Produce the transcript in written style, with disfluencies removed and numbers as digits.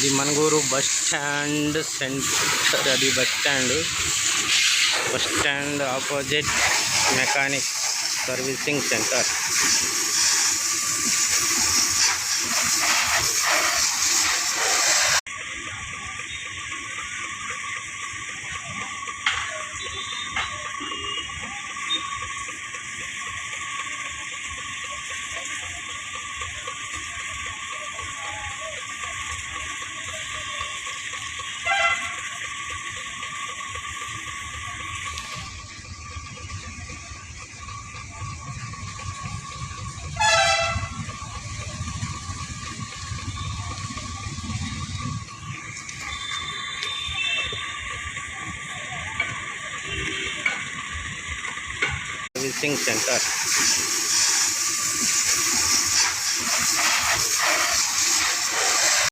ఇది Manuguru bus stand centre. అది bus stand opposite mechanic servicing centre. Servicing centre.